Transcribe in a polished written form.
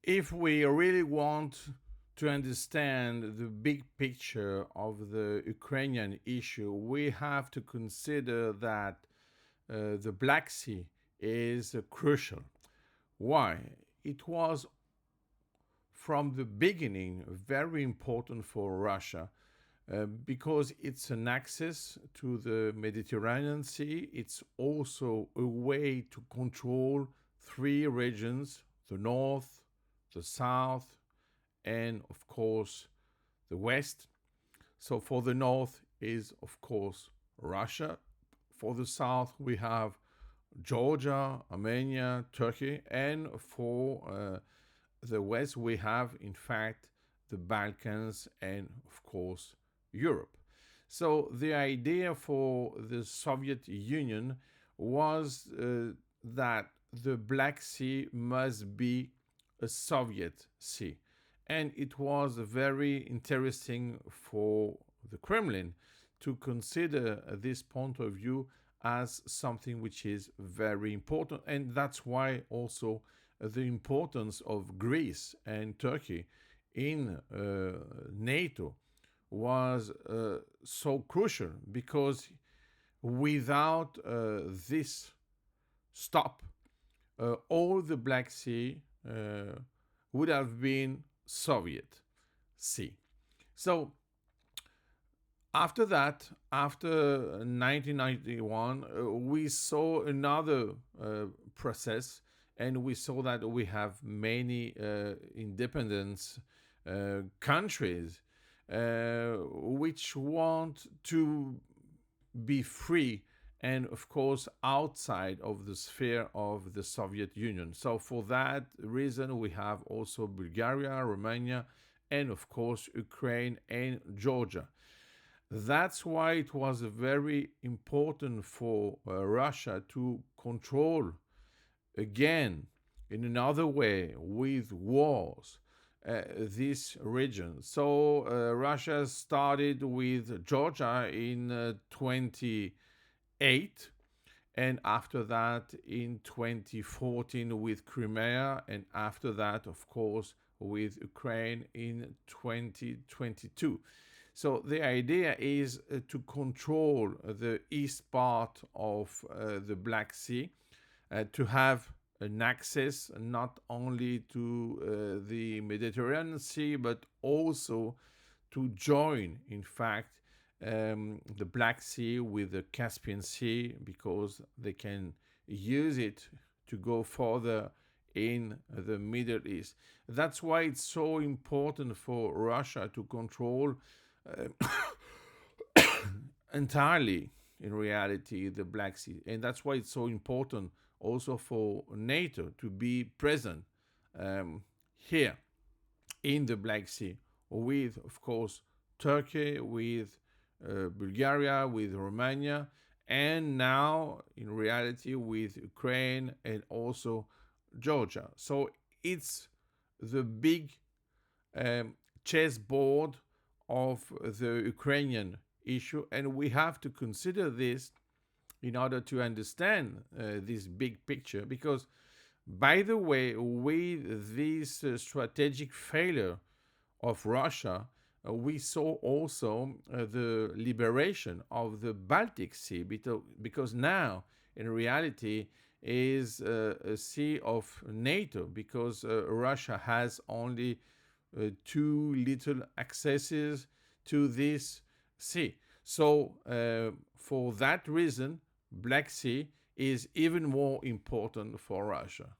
If we really want to understand the big picture of the Ukrainian issue, we have to consider that the Black Sea is crucial. Why? It was from the beginning very important for Russia because it's an access to the Mediterranean Sea. It's also a way to control three regions: the north, the south, and of course the west. So for the north is of course Russia. For the south we have Georgia, Armenia, Turkey, and for the west we have in fact the Balkans and of course Europe. So the idea for the Soviet Union was that the Black Sea must be a Soviet sea. And it was very interesting for the Kremlin to consider this point of view as something which is very important. And that's why also the importance of Greece and Turkey in NATO was so crucial, because without this stop, all the Black Sea would have been Soviet Sea. So after that, after 1991, we saw another process, and we saw that we have many independent countries which want to be free and, of course, outside of the sphere of the Soviet Union. So, for that reason, we have also Bulgaria, Romania, and, of course, Ukraine and Georgia. That's why it was very important for Russia to control again, in another way, with wars, this region. So Russia started with Georgia in 28, and after that in 2014 with Crimea, and after that, of course, with Ukraine in 2022. So the idea is to control the east part of the Black Sea, to have an access not only to the Mediterranean Sea, but also to join, in fact, the Black Sea with the Caspian Sea, because they can use it to go further in the Middle East. That's why it's so important for Russia to control entirely, in reality, the Black Sea. And that's why it's so important also for NATO to be present here in the Black Sea, with, of course, Turkey, with Bulgaria, with Romania, and now, in reality, with Ukraine and also Georgia. So it's the big chessboard of the Ukrainian issue, and we have to consider this in order to understand this big picture. Because, by the way, with this strategic failure of Russia, we saw also the liberation of the Baltic Sea, because now, in reality, is a sea of NATO, because Russia has only too little accesses to this sea. So, for that reason, Black Sea is even more important for Russia.